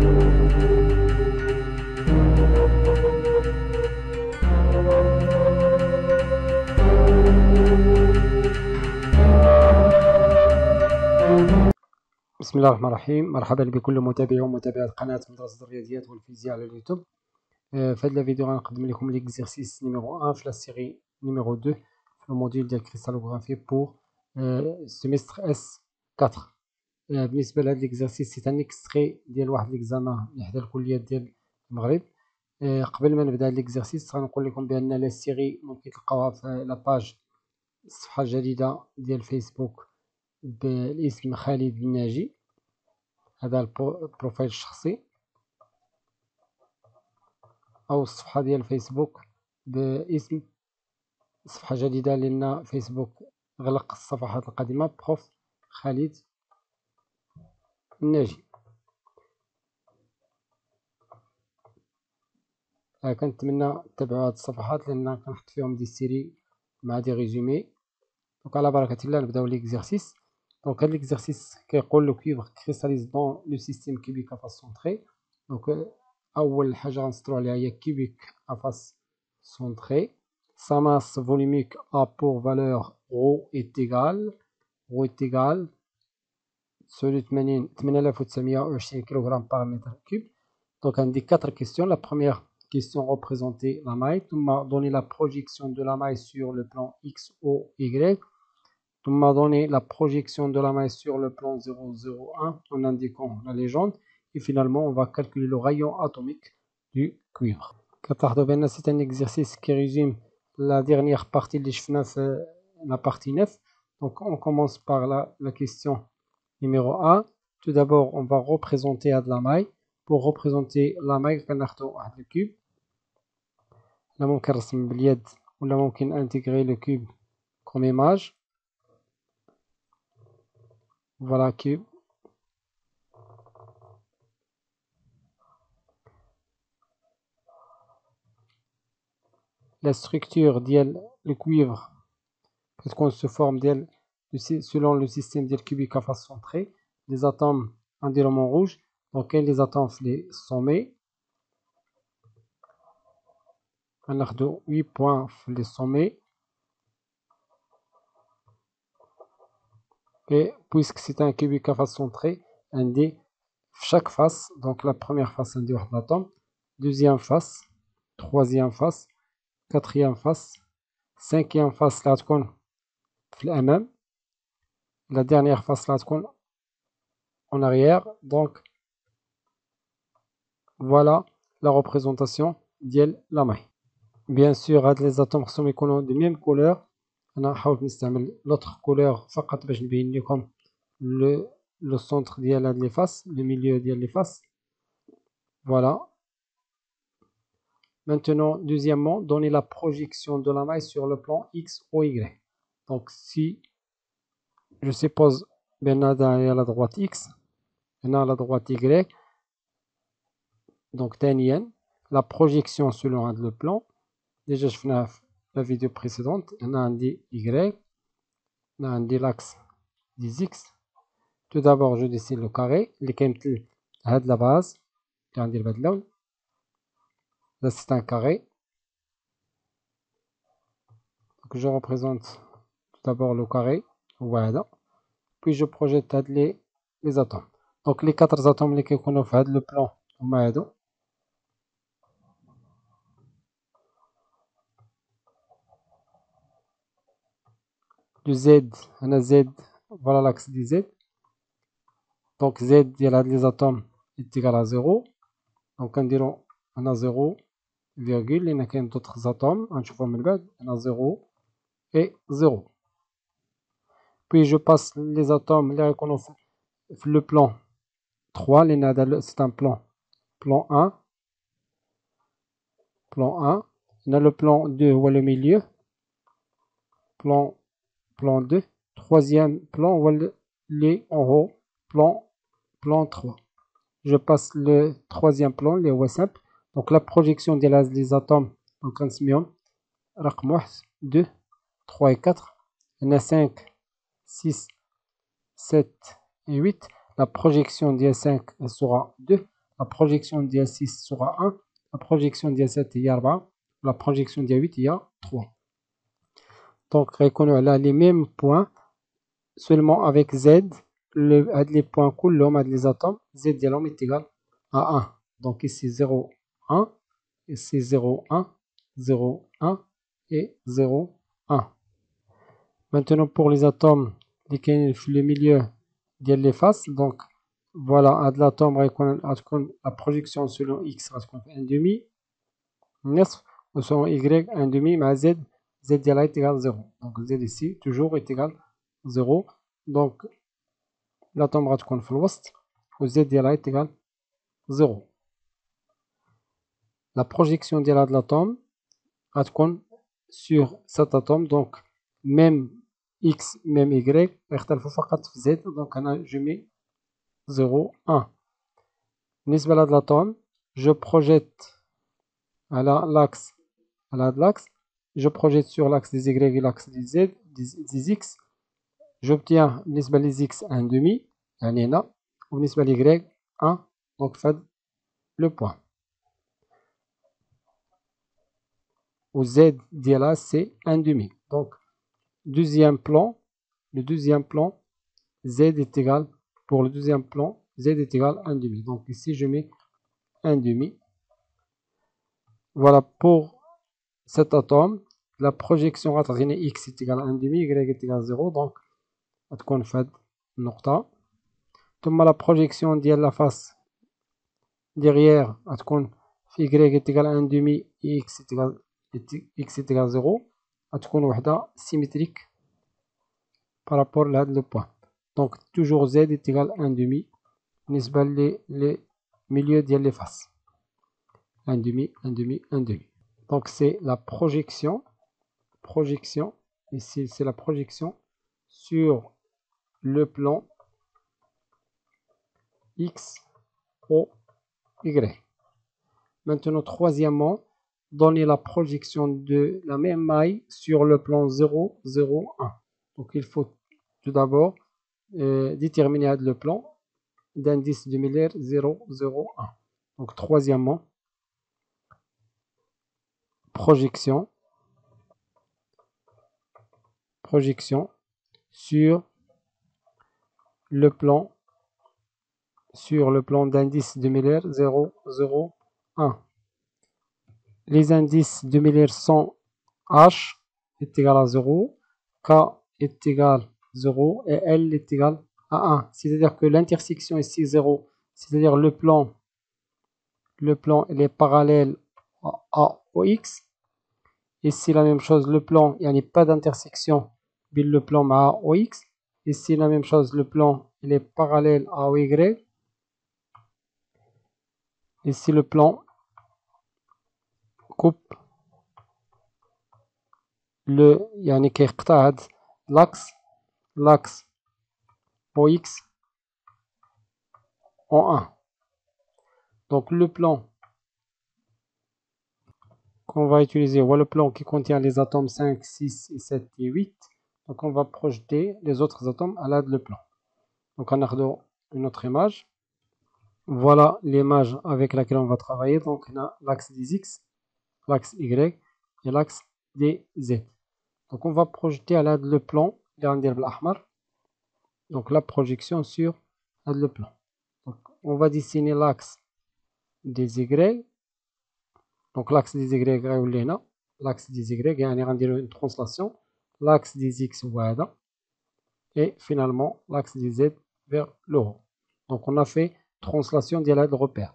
بسم الله الرحمن الرحيم. مرحبا بكل متابعي ومتابعات قناة مدرسة الرياضيات والفيزياء على اليوتيوب. في هذا الفيديو غنقدم لكم ليكزيرسيس نيميرو 1 في لا سيري نيميرو 2 في الموديول ديال كريستالوغرافي بور سيمستر اس 4. بالنسبة لهذا ليكزيرسيس سي ان اكستري ديال واحد ليكزامان لإحدى الكليات ديال المغرب. قبل ما نبدا ليكزيرسيس غنقول لكم بأن لا سيري ممكن تلقاوها في لاباج الصفحة الجديدة ديال فيسبوك بالاسم خالد الناجي، هذا البروفايل الشخصي، او الصفحه ديال فيسبوك باسم صفحه جديده لان فيسبوك غلق الصفحات القديمه بروف خالد الناجي. كنتمنى تتبعوا هاد الصفحات لان كنحط فيهم دي سيري مع دي ريزومي. دونك على بركه الله نبداو ليكزيرسيس. دونك هاد ليكزيرسيس كيقول لو كيفغ كريستاليز دون لو سيستيم كوبيك ا فاس سونطري. دونك أول حاجة غنسطرو عليها هي كيوبيك ا فاس سونطري. sa masse volumique a pour valeur ρ est égal سولو 8920 kg par mètre cube. Donc on dit 4 questions. La première question représenter la maille. Tu m'as donné la projection de la maille sur le plan X, O, Y. Tu m'as donné la projection de la maille sur le plan 0,01 en indiquant la légende. Et finalement, on va calculer le rayon atomique du cuivre. C'est un exercice qui résume la dernière partie de la partie 9. Donc, on commence par la question numéro 1. Tout d'abord, on va représenter de la maille. Pour représenter la maille, on va le cube. Là, on peut intégrer le cube comme image. Voilà cube. La structure du cuivre se forme selon le système cubique à face centrée. Les atomes environnement rouge. Donc les atomes les sommets. On a 8 points les sommets. Et puisque c'est un cubique à face centrée, on dit chaque face. Donc la première face on dit un atome, deuxième face, troisième face, quatrième face, cinquième face là تكون في الأمام, la dernière face là تكون en arrière. Donc voilà la représentation de la maille. Bien sûr les atomes sont de même couleur. أنا نحاول نستعمل l'autre couleur فقط باش نبين لكم le centre ديال هاد les faces, le milieu ديال les faces. Voilà. Maintenant, deuxièmement, donner la projection de la maille sur le plan X ou Y. Donc si je suppose ben à la droite X et à la droite Y, donc تانيا la projection selon le plan. Déjà je fais la vidéo précédente. On a un Y, on a un l'axe des X. Tout d'abord je dessine le carré اللي كيمثل هاد la base اللي غندير بهاد اللون. Là c'est un carré. Donc je représente tout d'abord le carré. Voilà. Puis je projette les atomes. Donc les 4 atomes اللي كيكونوا في هاد le plan هما هادو. Le Z, on a Z, voilà l'axe du Z. Donc Z ديال هاد les atomes est égal à 0. Donc نديرو هنا 0 virgule لأن كاين d'autres atomes غنشوفهم من بعد. هنا 0 et 0. Puis je passe les atomes اللي غيكونوا في le plan 3 لأن هذا c'est un plan 1. Plan 1. On a le plan 2 ou le milieu. Plan 2. Troisième plan ou les en haut. Plan 3. Je passe le troisième plan, les هو simple. Donc la projection des atomes. Donc on se met رقم 1, 2, 3 et 4. On a 5, 6, 7 et 8. La projection des 5 elle sera 2. la projection ديال 6 sera 1, la projection ديال 7 هي 4, la projection ديال 8 هي 3. Donc غيكونوا على les mêmes points seulement avec Z. هاد les points كلهم هاد les atomes Z ديالهم est égal à 1. Donc ici 0 1, ici 0 1 0 1 et 0 1. Maintenant pour les atomes qui sont le milieu de les faces, donc voilà, هاد l'atome غتكون la projection selon X غتكون 1/2 نصف و selon Y 1/2 مع Z ديالها est égal 0. Donc Z ici toujours est égal 0. Donc l'atome غتكون في الوسط و Z ديالها est égal 0. La projection ديال هاد l'atome غتكون sur cet atome, donc même X même Y غيختلفوا فقط في Z. Donc هنا je mets 0 1. بالنسبة لهاد l'atome je projette على l'axe, je projette sur l'axe des Y et l'axe des Z des X. j'obtiens بالنسبة les X 1/2 يعني هنا وبالنسبة ل Y 1. donc فهاد le point و Z ديالها c'est 1/2. donc deuxième plan, le deuxième plan Z est égal, pour le deuxième plan Z est égal à 1/2. donc ici je mets 1/2. voilà pour cet atome. la projection غتعطيني X est égal à 1/2 Y est égal à 0. donc غتكون في هاد النقطة. ثم la projection ديال la face derrière غتكون في Y est égal à 1/2 et X est égal à 0. غتكون وحدة symétrique par rapport لهاد le point. donc toujours Z est égal à 1/2 بالنسبة les milieux ديال les faces 1/2 1/2 1/2. donc c'est la projection ici c'est la projection sur le plan X ou Y. Maintenant troisièmement, donner la projection de la même maille sur le plan 0 0 1. donc il faut tout d'abord déterminer le plan d'indice de Miller 0 0 1. donc troisièmement, projection sur le plan d'indice de Miller 0 0 1. les indices de Miller sont H est égal à 0, K est égal à 0 et L est égal à 1. c'est-à-dire que l'intersection ici 0, c'est-à-dire le plan il est parallèle au X. Ici la même chose, le plan il n'y a pas d'intersection bien le plan au X. Ici la même chose, le plan il est parallèle à Y. Ici le plan coupe يعني كيقطع هاد l'axe au X en 1. donc le plan qu'on va utiliser, ou le plan qui contient les atomes 5, 6, et 7 et 8. donc on va projeter les autres atomes à l'aide du plan. donc on a une autre image. voilà l'image avec laquelle on va travailler. donc on a l'axe des X, l'axe Y et l'axe des Z. donc on va projeter à l'aide du plan donc la projection sur le plan. donc on va dessiner l'axe des Y. donc l'axe des Y غيولي هنا, l'axe des Y يعني غنديرو une translation, l'axe des X هو هذا et finalement l'axe des Z vers le haut. donc on a fait translation ديال هذا الرepère.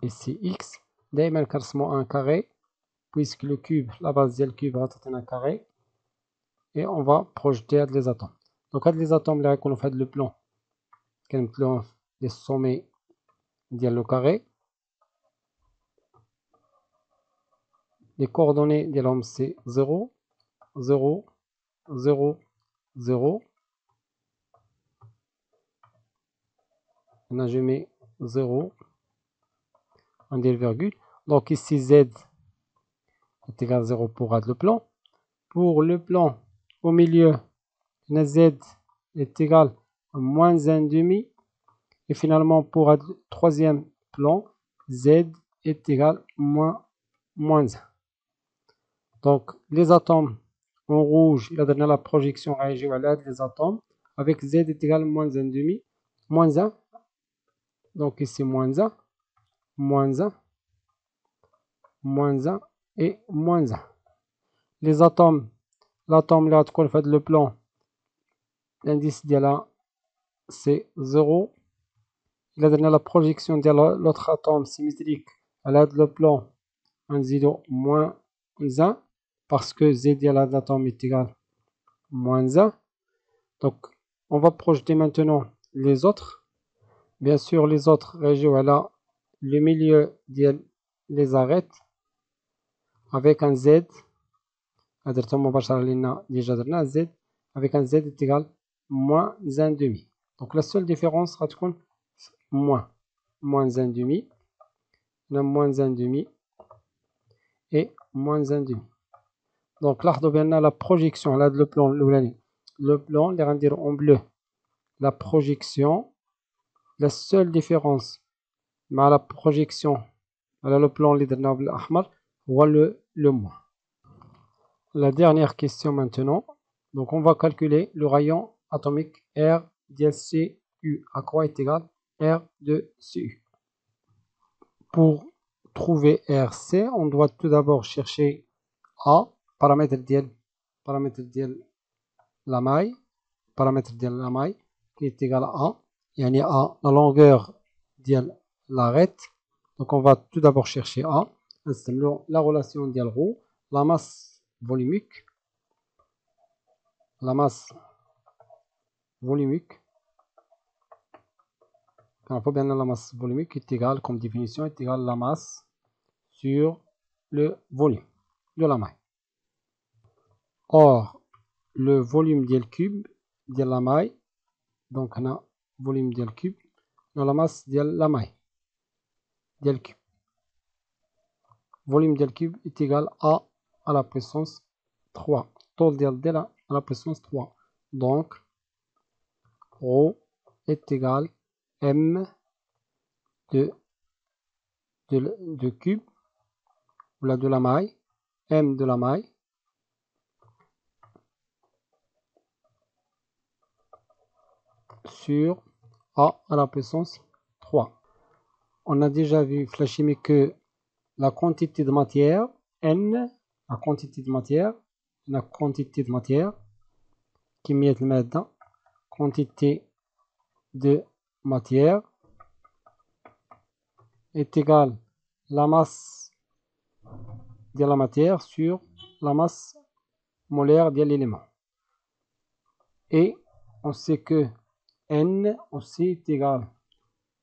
ici X دائما كنرسمو un carré puisque le cube, la base ديال الكوب غتعطينا carré et on va projeter هاد les atomes. donc هاد les atomes اللي غيكونوا في هاد le plan كنمثلوهم les sommets ديال le carré. les coordonnées de l'homme c'est 0 0 0 0. Là je mets 0 en virgule. donc ici Z est égal à 0 pour le plan. pour le plan au milieu Z est égal à moins 1/2 Et finalement, pour un troisième plan, Z est égal moins 1. Donc, les atomes en rouge, il a donné la projection réagée à l'aide des atomes, avec Z est égal à moins 1,5, moins 1. Donc ici, moins 1, moins 1, moins 1 et moins 1. Les atomes, l'atome là, تكون في هذا le plan, l'indice ديالها c'est 0. Il a donné la projection de l'autre atome symétrique à l'aide le plan en 0 moins 1 parce que Z de l'atome est égal à moins 1. Donc on va projeter maintenant les autres. Bien sûr les autres régions, voilà, le milieu les arrête avec un Z. Déjà Z avec un Z est égal à moins 1,5. Donc la seule différence sera moins 1,5, moins 1,5 et moins 1,5. Donc là, on a la projection, là, le plan, les rendre en bleu. La projection, la seule différence, mais la projection, le plan, les derniers ahmar, ou le moins. La dernière question maintenant. Donc on va calculer le rayon atomique R de CU. À quoi est égal R de CU? Pour trouver RC, on doit tout d'abord chercher A, paramètre de la maille, qui est égal à A. Yani A, la longueur de l'arête. Donc on va tout d'abord chercher A. La relation de ρ, la masse volumique. La masse volumique. Il faut bien la masse volumique est égale, comme définition, est égale à la masse sur le volume de la maille. Or, le volume du cube de la maille, donc on a volume du cube, dans la masse de la maille du cube. Volume du cube est égal à la puissance 3. Taux de à la puissance 3. Donc, ρ est égal à m de cube, ou là de la maille, m de la maille, sur A à la puissance 3. On a déjà vu la chimie que la quantité de matière, N, la quantité de matière, qui met le matin, quantité de matière est égale à la masse de la matière sur la masse molaire de l'élément. Et on sait que N aussi est égal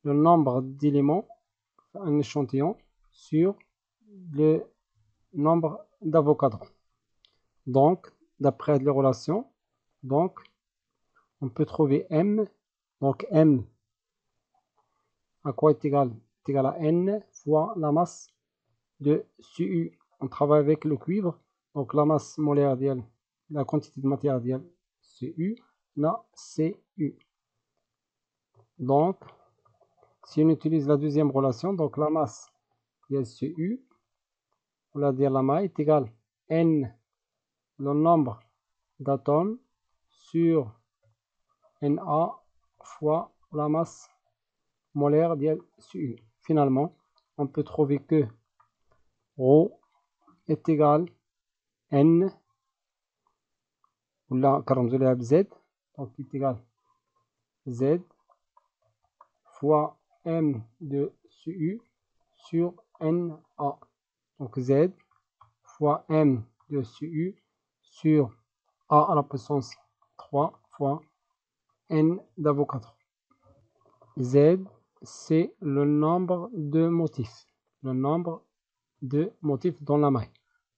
au nombre d'éléments, un échantillon, sur le nombre d'Avogadro. Donc, d'après les relations, donc, on peut trouver M. Donc, M, à quoi est égal? Est égal à N fois la masse de Cu. On travaille avec le cuivre. Donc, la masse molaire, la quantité de matière Cu, la Cu. Donc, si on utilise la deuxième relation, donc la masse de Cu, on va dire la maille est égale à N, le nombre d'atomes, sur Na fois la masse molaire de Cu. Finalement, on peut trouver que ρ est égal à N, ou là, car on a Z, donc est égal à Z fois M de Cu sur Na. Donc Z fois M de Cu sur A à la puissance 3 fois N d'Avogadro. Z, c'est le nombre de motifs. Le nombre de motifs dans la maille.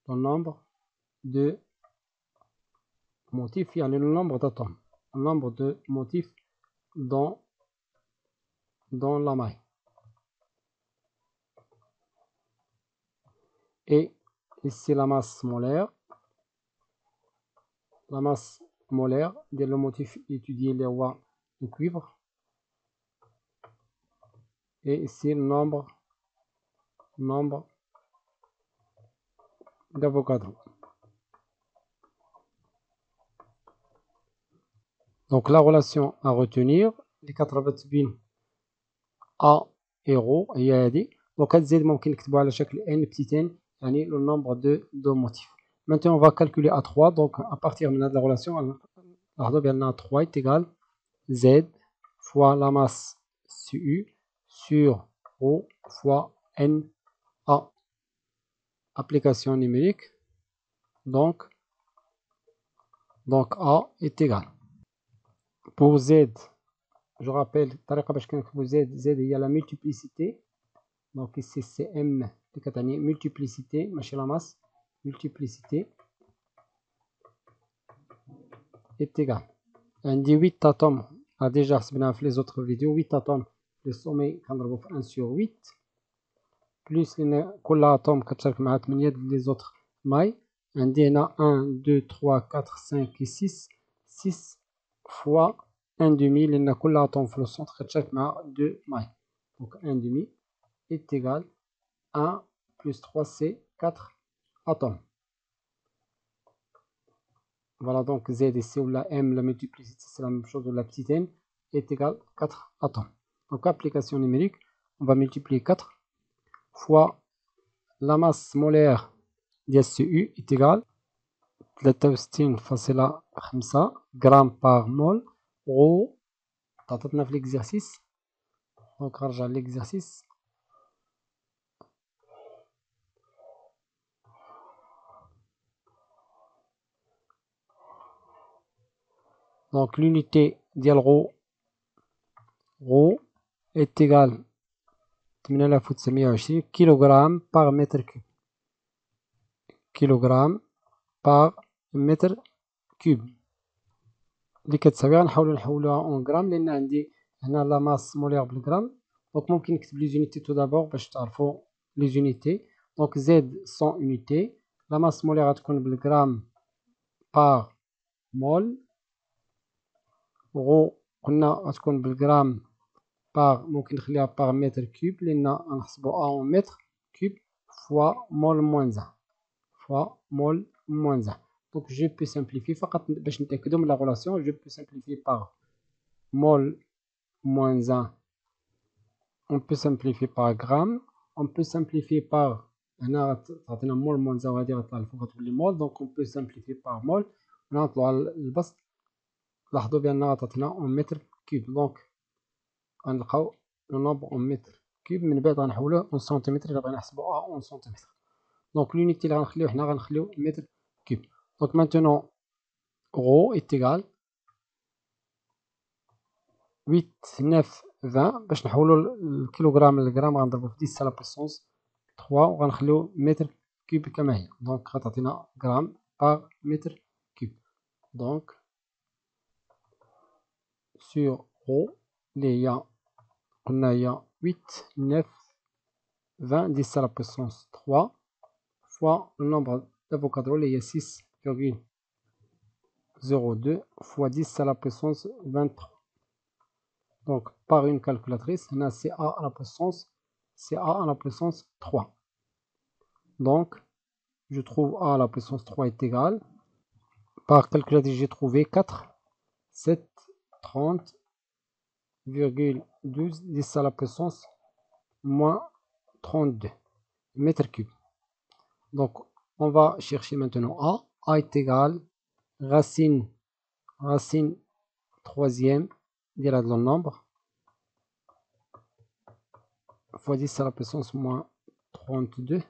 Le nombre de motifs, il y a le nombre d'atomes. Le nombre de motifs dans la maille. Et ici la masse molaire. La masse molaire, le motif étudié les rois du cuivre. et ici le nombre d'Avogadro. Donc la relation à retenir اللي كتربط بين A et ρ هي هذه. Donc هاد زد ممكن نكتبوها على شكل n petit n يعني le nombre de motifs. Maintenant on va calculer A3. Donc à partir de la relation نلاحظوا بأن 3 est égal Z fois la masse Cu sur ρ fois NA. Application numérique. Donc A est égal. Pour Z, je rappelle, Z il y a la multiplicité. Donc ici c'est M, multiplicité, la masse, multiplicité est égal. On dit 8 atomes, a déjà les autres vidéos, 8 atomes, le sommet 1 sur 8, plus كل atome كتشارك مع 8 les autres mailles. On dit 1, 2, 3, 4, 5 et 6, 6 fois 1 demi, لأن كل atome في le centre كتشارك مع 2 mailles. Donc 1 demi est égal 1 plus 3 c'est 4 atomes. Voilà, donc Z ici ou la M, la multiplicité c'est la même chose, ou la petite n est égal 4 atomes. Donc application numérique, on va multiplier 4 fois la masse molaire de Cu est égale 63.5 grammes par mol. ρ تعطتنا في l'exercice. Donc نرجع l'exercice. Donc l'unité ديال ρ est égale 8920 kg par mètre cube. كيلوغرام par mètre cube. اللي كتساوي غنحاولو نحولوها اون غرام لان عندي هنا لا ماس مولير بالغرام. دونك ممكن نكتب لي زونيتي تو دابور باش تعرفوا لي زونيتي. دونك زد 100 اونيتي، لا ماس مولير غتكون بالغرام بار مول. غو قلنا غتكون بالغرام بار، ممكن نخليها بار متر كوب لان غنحسبو ا اون متر كوب فوا مول موان 1 فوا مول موان 1. Donc je peux simplifier فقط باش نتاكدوا من la relation. Je peux simplifier par mol moins 1. On peut simplifier par gramme. On peut simplifier par هنا تعطينا mol moins 1 وهذه غتطلع الفوق غتولي mol. Donc on peut simplifier par mol. هنا نطلعوا على البسط، لاحظوا بأنها غتعطينا en mètre cube. Donc غنلقاو le nombre en mètre cube. من بعد غنحولوه en centimètre إلا بغينا نحسبو en centimètre. Donc l'unité اللي غنخليو حنا غنخليو mètre cube. Donc maintenant ρ est égal 8 9 20. باش نحولوا الكيلوغرام للغرام غنضربو في 10 على بويسونس 3 وغنخليو متر كوب كما هي. دونك غتعطينا غرام باغ متر كوب. دونك سور ρ اللي هي قلنا هي 8 9 20 10 على بويسونس 3 فوا النومبر دافوكادرو اللي هي 6,02 fois 10 à la puissance 23. Donc par une calculatrice, on a CA à la puissance 3. Donc je trouve A à la puissance 3 est égal, par calculatrice j'ai trouvé 4 7 30,12 10 à la puissance moins 32 mètres cubes. Donc on va chercher maintenant A. A est égal racine troisième de le nombre fois 10 à la puissance moins 32.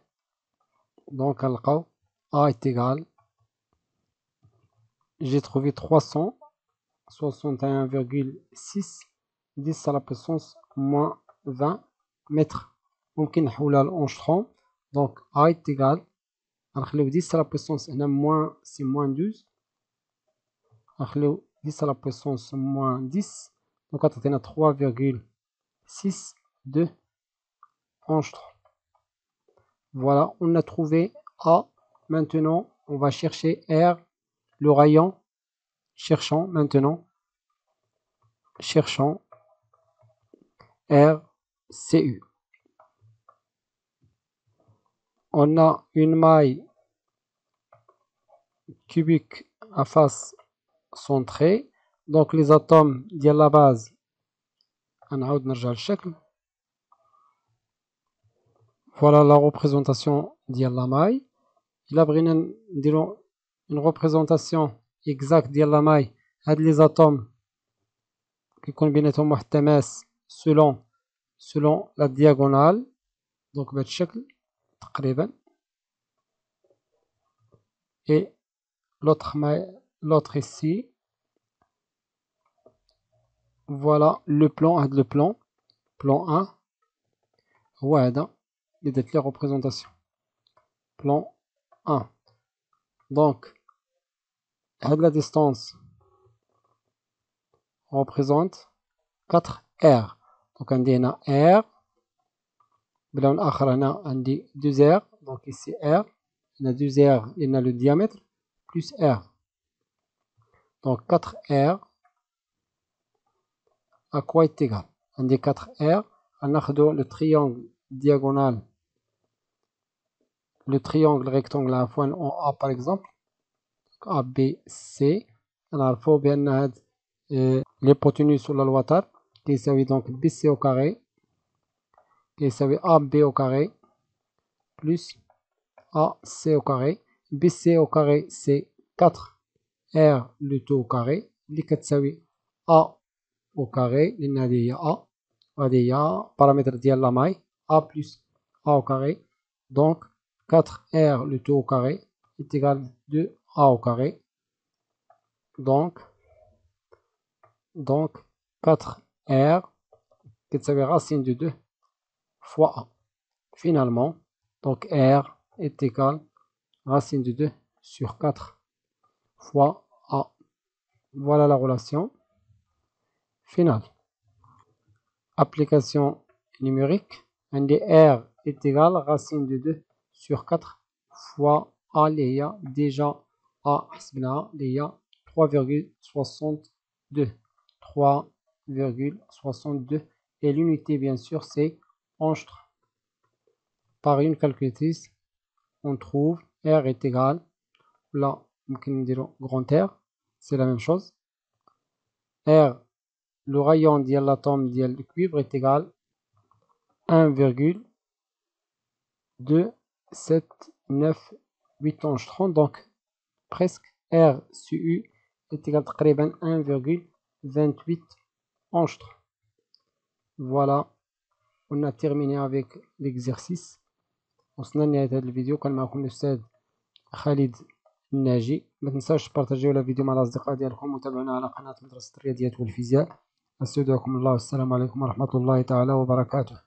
Donc A est égal, j'ai trouvé 361,6 10 à la puissance moins 20 mètres. ممكن نحولها لأنشتروم. Donc A est égal, غنخليو 10 à la puissance هنا moins c'est moins 12، غنخليو 10 à la puissance moins 10. Donc غتعطينا 3,62 angstrom. Voilà, on a trouvé A. Maintenant on va chercher R, le rayon. Cherchons R CU. On a une maille cubique à face centrée. Donc les atomes de la base, voilà la représentation de la maille. Il a une représentation exacte de la maille. Les atomes qui combinent selon la diagonale. Donc et l'autre ici. Voilà le plan, plan 1. وهذا اللي درت ليه représentation. Plan 1. Donc la distance représente 4R. Donc عندي هنا R. بلون آخر هنا عندي 2R. Donc ici R. On a 2R, il y a le diamètre plus R. Donc 4R à quoi est égal? On dit 4R, on a le triangle diagonal, le triangle rectangle à point en A par exemple, ABC. On a bien l'hypoténuse sur la loi TAR, qui s'appelle donc BC au carré, qui s'appelle AB au carré, plus AC au carré. BC au carré, c'est 4R le tout au carré, اللي كتساوي A au carré, لأن هذه هي A وهذه هي paramètre ديال la maille, A plus A au carré. Donc 4R le tout au carré est égal à 2A au carré. Donc 4R كتساوي racine de 2 fois A. Finalement, donc R est égal à racine de 2 sur 4 fois A. Voilà la relation finale. Application numérique. R est égal à racine de 2 sur 4 fois A اللي هي déjà A حسبناها اللي هي 3,62. 3,62 et l'unité bien sûr c'est angstre. Par une calculatrice on trouve R est égal, là ممكن نديرو grand R, c'est la même chose. R, le rayon de l'atome de cuivre est égal à 1,2798 angstroms. Donc presque R sur U est égal à 1,28 angstroms. Voilà, on a terminé avec l'exercice. وصلنا لنهاية هذا الفيديو. كان معكم الأستاذ خالد الناجي. ما تنساوش تبارطاجيو الفيديو مع الأصدقاء ديالكم وتابعونا على قناة مدرسة الرياضيات والفيزياء. أستودعكم الله والسلام عليكم ورحمة الله تعالى وبركاته.